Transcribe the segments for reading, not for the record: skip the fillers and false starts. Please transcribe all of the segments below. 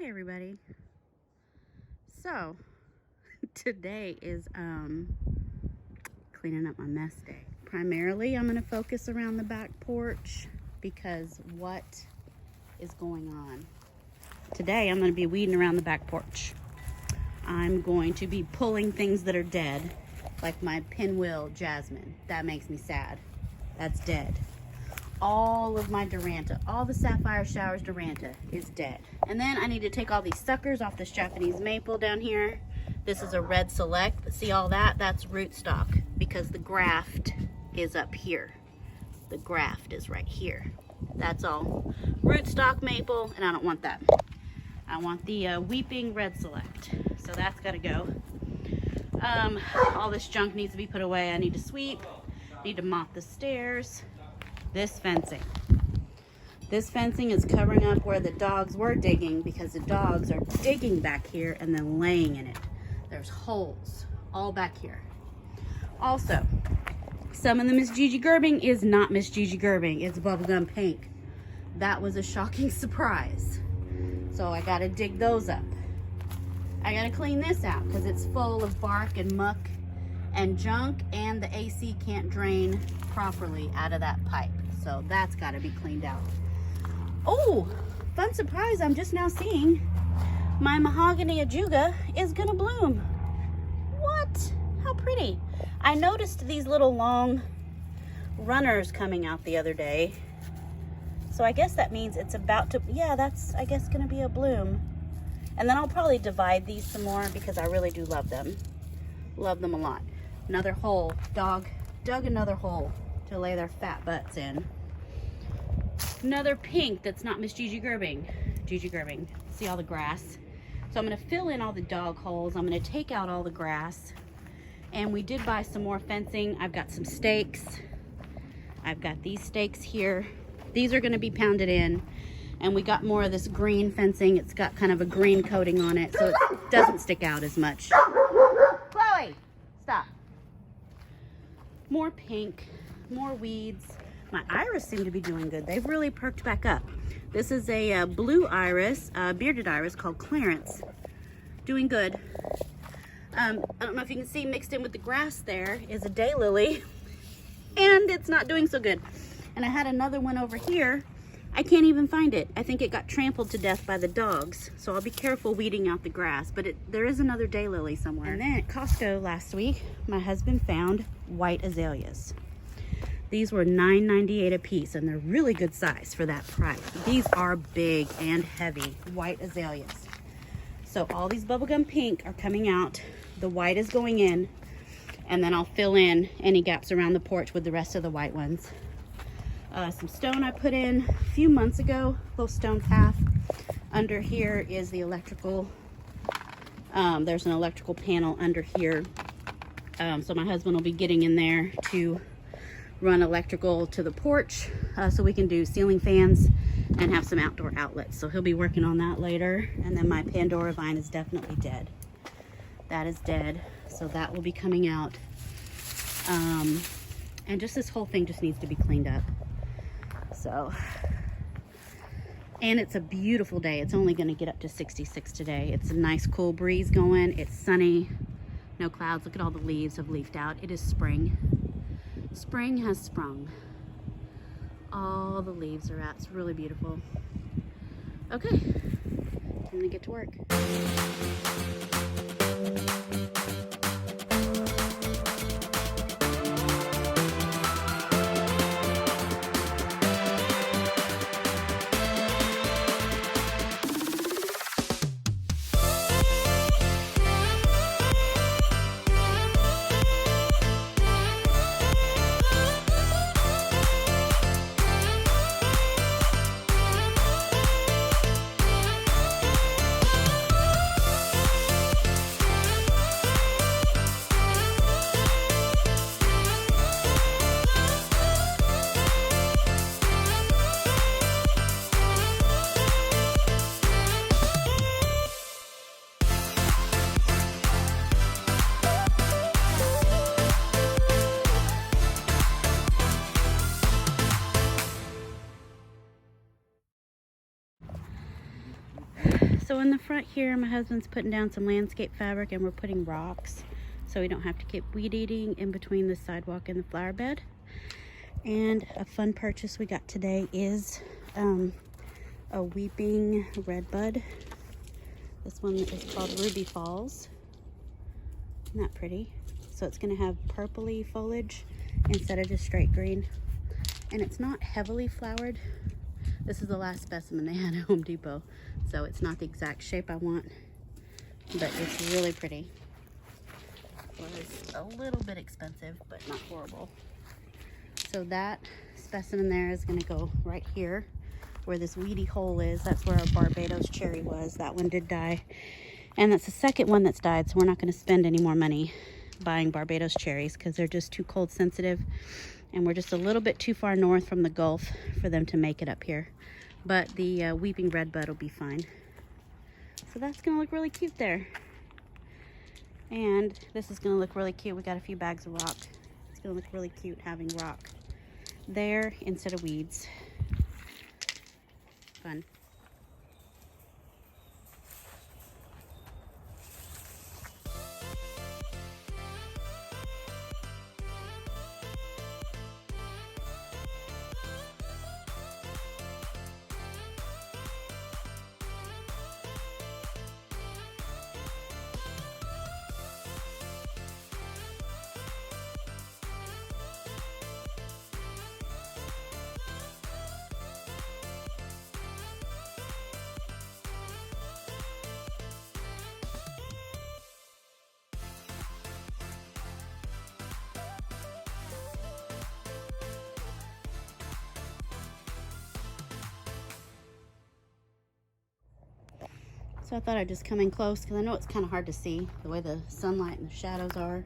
Hey everybody. So today is cleaning up my mess day. Primarily I'm going to focus around the back porch because what is going on? Today I'm going to be weeding around the back porch. I'm going to be pulling things that are dead, like my pinwheel jasmine. That makes me sad. That's dead. All of my Duranta, all the Sapphire Showers Duranta is dead. And then I need to take all these suckers off this Japanese maple down here. This is a red select. See all that? That's rootstock because the graft is up here. The graft is right here. That's all rootstock maple, and I don't want that. I want the weeping red select. So that's got to go. All this junk needs to be put away. I need to sweep, need to mop the stairs. This fencing is covering up where the dogs were digging because the dogs are digging back here and then laying in it. There's holes all back here. Also, some of the Miss Gigi Gerbing is not Miss Gigi Gerbing. It's bubblegum pink. That was a shocking surprise. So I gotta dig those up. I gotta clean this out because it's full of bark and muck and junk, and the AC can't drain properly out of that pipe. So that's got to be cleaned out. Oh, fun surprise. I'm just now seeing my mahogany ajuga is going to bloom. What? How pretty. I noticed these little long runners coming out the other day. So I guess that means it's about to, yeah, that's, I guess, going to be a bloom. And then I'll probably divide these some more because I really do love them. Love them a lot. Another hole. Dog dug another hole to lay their fat butts in. Another pink that's not Miss Gigi Gerbing. Gigi Gerbing. See all the grass? So I'm going to fill in all the dog holes. I'm going to take out all the grass. And we did buy some more fencing. I've got some stakes. I've got these stakes here. These are going to be pounded in. And we got more of this green fencing. It's got kind of a green coating on it, so it doesn't stick out as much. Chloe, stop. More pink, more weeds. My iris seem to be doing good. They've really perked back up. This is a blue iris, bearded iris called Clarence. Doing good. I don't know if you can see mixed in with the grass there is a daylily, and it's not doing so good. And I had another one over here. I can't even find it. I think it got trampled to death by the dogs. So I'll be careful weeding out the grass, but there is another daylily somewhere. And then at Costco last week, my husband found white azaleas. These were $9.98 a piece, and they're really good size for that price. These are big and heavy white azaleas. So all these bubblegum pink are coming out. The white is going in, and then I'll fill in any gaps around the porch with the rest of the white ones. Some stone I put in a few months ago, little stone path. Under here is the electrical. There's an electrical panel under here. So my husband will be getting in there to run electrical to the porch so we can do ceiling fans and have some outdoor outlets. So he'll be working on that later. And then my Pandora vine is definitely dead. That is dead. So that will be coming out. And just this whole thing just needs to be cleaned up. So, and it's a beautiful day. It's only going to get up to 66 today. It's a nice cool breeze going. It's sunny, no clouds. Look at all the leaves have leafed out. It is spring. Spring has sprung. All the leaves are out. It's really beautiful. Okay, I'm going to get to work. So in the front here, my husband's putting down some landscape fabric and we're putting rocks so we don't have to keep weed eating in between the sidewalk and the flower bed. And a fun purchase we got today is a weeping redbud. This one is called Ruby Falls. Isn't that pretty? So it's gonna have purpley foliage instead of just straight green. And it's not heavily flowered. This is the last specimen they had at Home Depot. So it's not the exact shape I want, but it's really pretty. It was a little bit expensive, but not horrible. So that specimen there is gonna go right here where this weedy hole is. That's where our Barbados cherry was. That one did die. And that's the second one that's died, so we're not gonna spend any more money buying Barbados cherries because they're just too cold sensitive. And we're just a little bit too far north from the Gulf for them to make it up here. But the weeping redbud will be fine. So that's gonna look really cute there. And this is gonna look really cute. We got a few bags of rock. It's gonna look really cute having rock there instead of weeds. Fun. So I thought I'd just come in close because I know it's kind of hard to see the way the sunlight and the shadows are.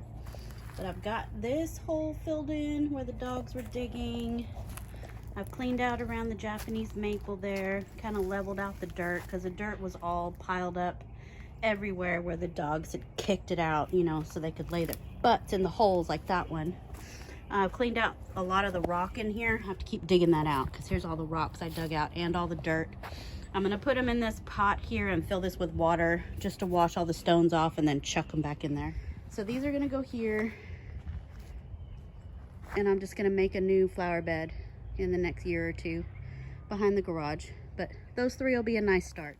But I've got this hole filled in where the dogs were digging. I've cleaned out around the Japanese maple there, kind of leveled out the dirt because the dirt was all piled up everywhere where the dogs had kicked it out, you know, so they could lay their butts in the holes like that one. I've cleaned out a lot of the rock in here. I have to keep digging that out because here's all the rocks I dug out and all the dirt. I'm gonna put them in this pot here and fill this with water just to wash all the stones off and then chuck them back in there. So these are gonna go here, and I'm just gonna make a new flower bed in the next year or two behind the garage. But those three will be a nice start.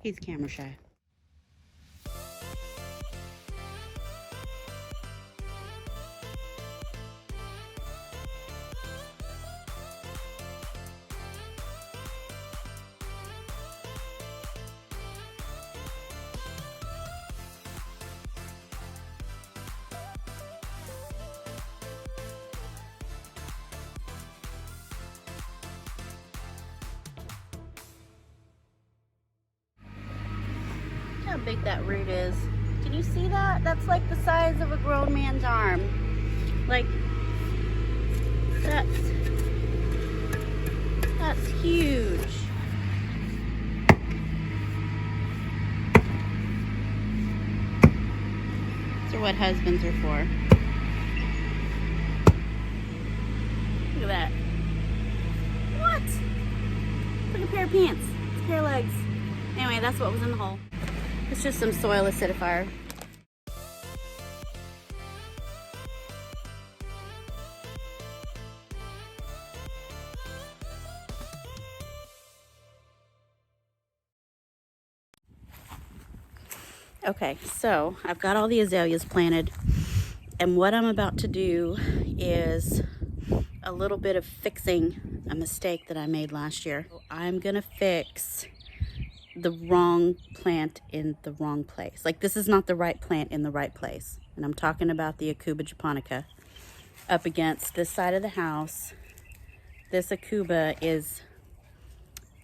He's camera shy. How big that root is. Can you see that? That's like the size of a grown man's arm. Like, that's huge. These are what husbands are for. Look at that. What? It's like a pair of pants. It's a pair of legs. Anyway, that's what was in the hole. It's just some soil acidifier. Okay, so I've got all the azaleas planted, and what I'm about to do is a little bit of fixing a mistake that I made last year. I'm gonna fix the wrong plant in the wrong place. Like, this is not the right plant in the right place. And I'm talking about the acuba japonica up against this side of the house. This acuba is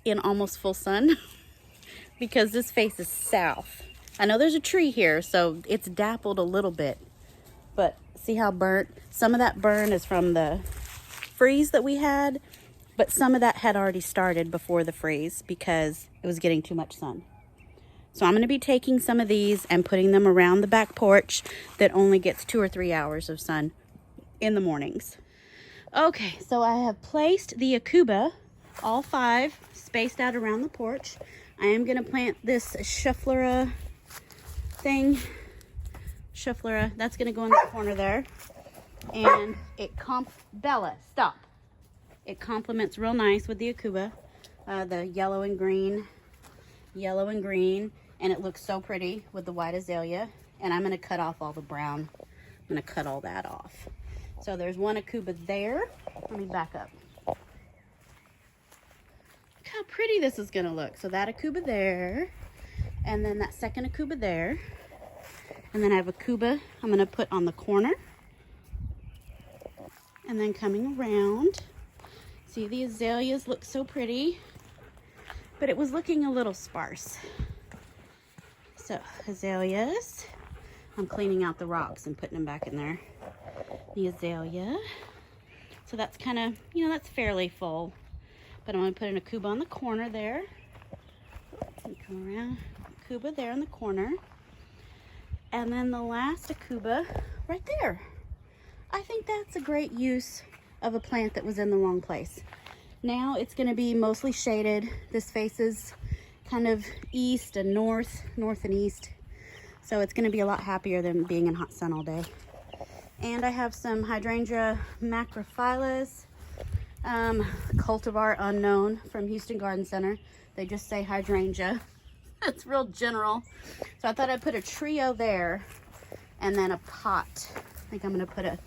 in almost full sun because this faces south. I know there's a tree here, so it's dappled a little bit, but see how burnt? Some of that burn is from the freeze that we had, but some of that had already started before the freeze because it was getting too much sun. So I'm going to be taking some of these and putting them around the back porch that only gets 2 or 3 hours of sun in the mornings. Okay, so I have placed the acuba, all 5, spaced out around the porch. I am going to plant this schefflera thing. Schefflera, that's going to go in the corner there. And Bella, stop. It complements real nice with the acuba, the yellow and green, and it looks so pretty with the white azalea. And I'm gonna cut off all the brown. I'm gonna cut all that off. So there's one acuba there. Let me back up. Look how pretty this is gonna look. So that acuba there, and then that second acuba there, and then I have acuba I'm gonna put on the corner, and then coming around. See, the azaleas look so pretty, but it was looking a little sparse. So azaleas, I'm cleaning out the rocks and putting them back in there. The azalea, so that's kind of, you know, that's fairly full, but I'm going to put an acuba on the corner there. Come around, acuba there in the corner, and then the last acuba right there. I think that's a great use of a plant that was in the wrong place. Now it's going to be mostly shaded. This faces kind of east and north and east. So it's going to be a lot happier than being in hot sun all day. And I have some hydrangea macrophyllus, cultivar unknown from Houston Garden Center. They just say hydrangea. It's real general. So I thought I'd put a trio there and then a pot. I think I'm going to put a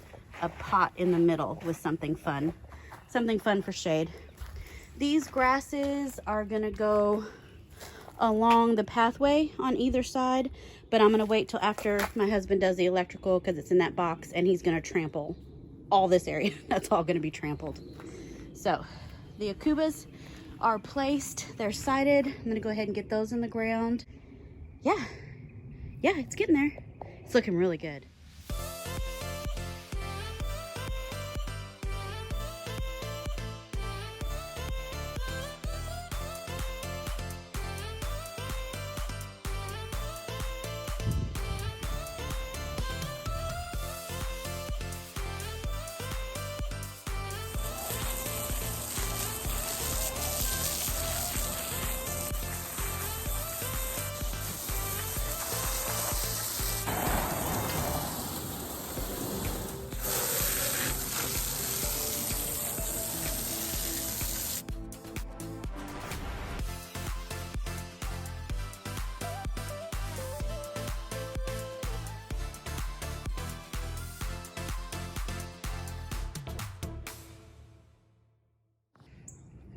pot in the middle with something fun for shade. These grasses are gonna go along the pathway on either side, but I'm gonna wait till after my husband does the electrical because it's in that box and he's gonna trample all this area. That's all gonna be trampled. So the acubas are placed, they're sighted. I'm gonna go ahead and get those in the ground. Yeah, it's getting there. It's looking really good.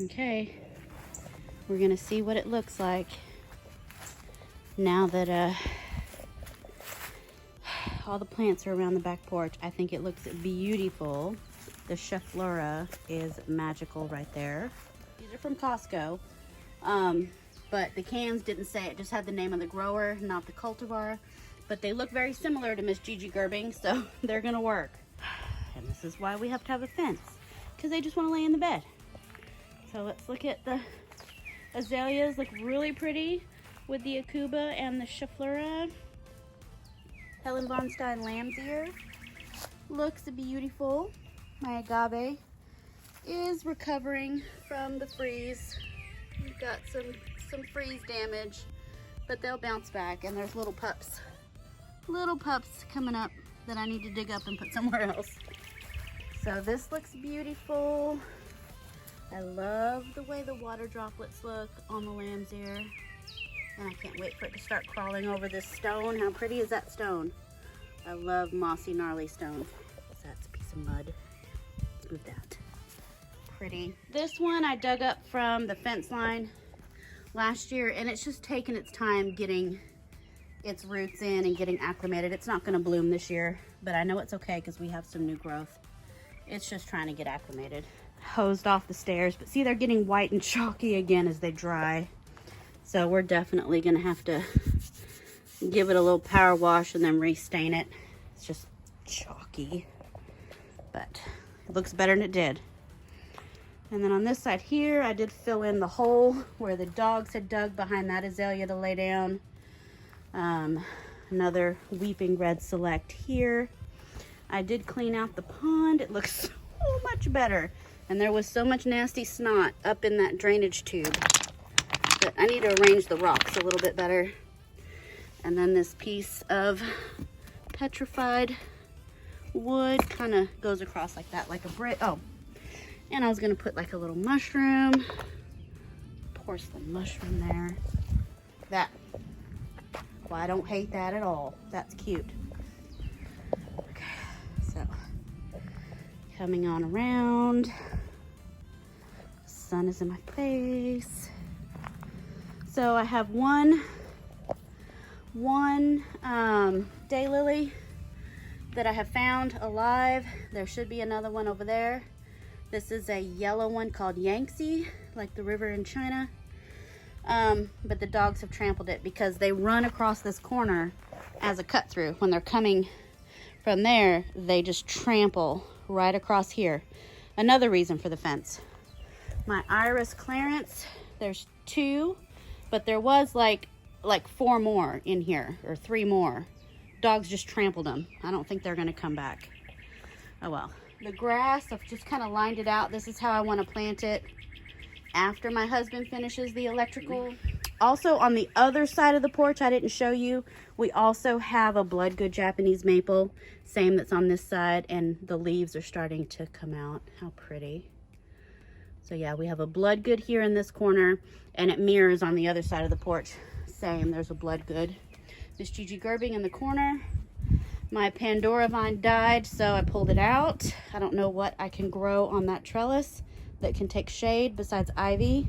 Okay, we're gonna see what it looks like now that all the plants are around the back porch. I think it looks beautiful. The schefflera is magical right there. These are from Costco, but the cans didn't say it, just had the name of the grower, not the cultivar, but they look very similar to Miss Gigi Gerbing, so they're gonna work. And this is why we have to have a fence, because they just want to lay in the bed. So let's look at the azaleas. Look really pretty with the acuba and the schefflera. Helen Von Stein lamb's ear looks beautiful. My agave is recovering from the freeze. We've got some freeze damage, but they'll bounce back. And there's little pups coming up that I need to dig up and put somewhere else. So this looks beautiful. I love the way the water droplets look on the lamb's ear. And I can't wait for it to start crawling over this stone. How pretty is that stone? I love mossy, gnarly stone. So that's a piece of mud. Let's move that. Pretty. This one I dug up from the fence line last year, and it's just taken its time getting its roots in and getting acclimated. It's not going to bloom this year, but I know it's okay because we have some new growth. It's just trying to get acclimated. Hosed off the stairs, but see, they're getting white and chalky again as they dry. So we're definitely gonna have to give it a little power wash and then restain it. It's just chalky, but it looks better than it did. And then on this side here, I did fill in the hole where the dogs had dug behind that azalea to lay down. Another weeping red select here. I did clean out the pond. It looks so much better. And there was so much nasty snot up in that drainage tube. But I need to arrange the rocks a little bit better. And then this piece of petrified wood kind of goes across like that, like a brick. Oh, and I was gonna put like a little mushroom, porcelain mushroom there. That, well, I don't hate that at all. That's cute. Okay, so coming on around. Sun is in my face. So I have one daylily that I have found alive. There should be another one over there. This is a yellow one called Yangtze, like the river in China. But the dogs have trampled it because they run across this corner as a cut through. When they're coming from there, they just trample right across here. Another reason for the fence. My iris Clarence, there's 2, but there was like 4 more in here, or 3 more. Dogs just trampled them. I don't think they're gonna come back. Oh well. The grass, I've just kind of lined it out. This is how I want to plant it after my husband finishes the electrical. Also on the other side of the porch, I didn't show you, we also have a blood good Japanese maple, same that's on this side, and the leaves are starting to come out. How pretty. So yeah, we have a blood good here in this corner, and it mirrors on the other side of the porch. Same, there's a blood good. This Gigi Gerbing in the corner. My Pandora vine died, so I pulled it out. I don't know what I can grow on that trellis that can take shade besides ivy.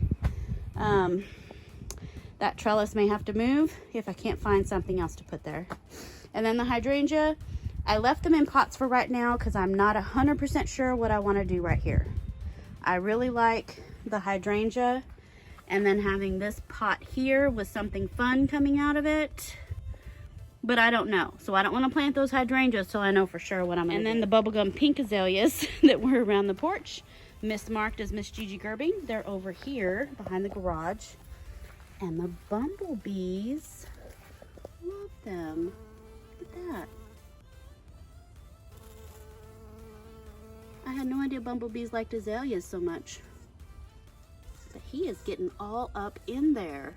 That trellis may have to move if I can't find something else to put there. And then the hydrangea, I left them in pots for right now because I'm not 100% sure what I want to do right here. I really like the hydrangea, and then having this pot here with something fun coming out of it. But I don't know. So I don't want to plant those hydrangeas till I know for sure what I'm going to do. And then the bubblegum pink azaleas that were around the porch, mismarked as Miss Gigi Gerbing. They're over here behind the garage. And the bumblebees, love them. Look at that. I had no idea bumblebees liked azaleas so much. But he is getting all up in there.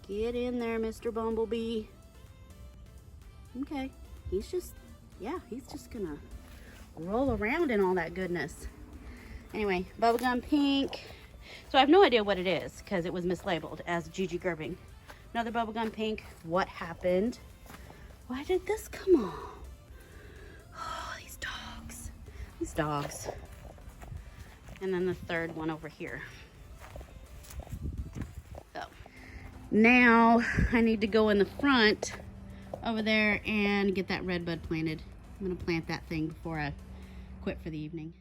Get in there, Mr. Bumblebee. Okay, he's just gonna roll around in all that goodness. Anyway, bubblegum pink. So I have no idea what it is because it was mislabeled as Gigi Gerbing. Another bubblegum pink. What happened? Why did this come on? Oh, these dogs. These dogs. And then the third one over here. So now I need to go in the front over there and get that redbud planted. I'm gonna plant that thing before I quit for the evening.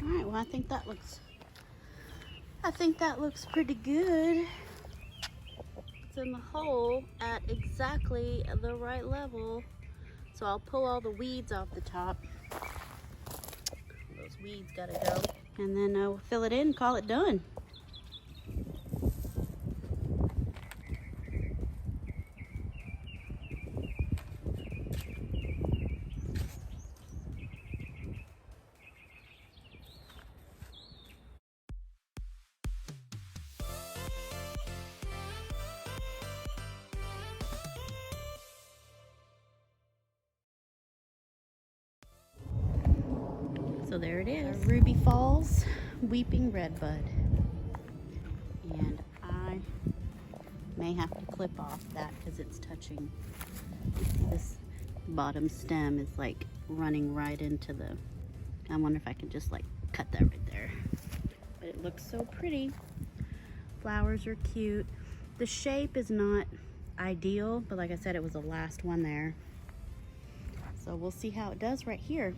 All right, well, I think that looks pretty good. It's in the hole at exactly the right level. So I'll pull all the weeds off the top. Those weeds gotta go. And then I'll fill it in and call it done. So there it is, Ruby Falls Weeping Redbud. And I may have to clip off that because it's touching. This bottom stem is like running right into the, I wonder if I can just like cut that right there. But it looks so pretty. Flowers are cute. The shape is not ideal, but like I said, it was the last one there. So we'll see how it does right here.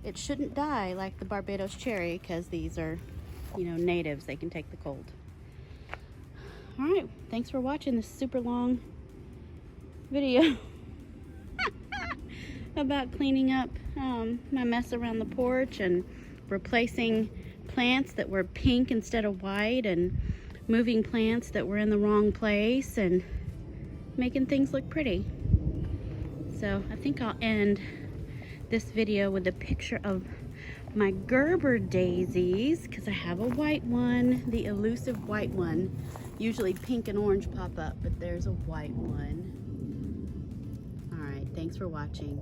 It shouldn't die like the Barbados cherry because these are, you know, natives. They can take the cold. All right, thanks for watching this super long video about cleaning up my mess around the porch and replacing plants that were pink instead of white and moving plants that were in the wrong place and making things look pretty. So I think I'll end this video with a picture of my Gerber daisies because I have a white one, the elusive white one. Usually pink and orange pop up, but there's a white one. All right, thanks for watching.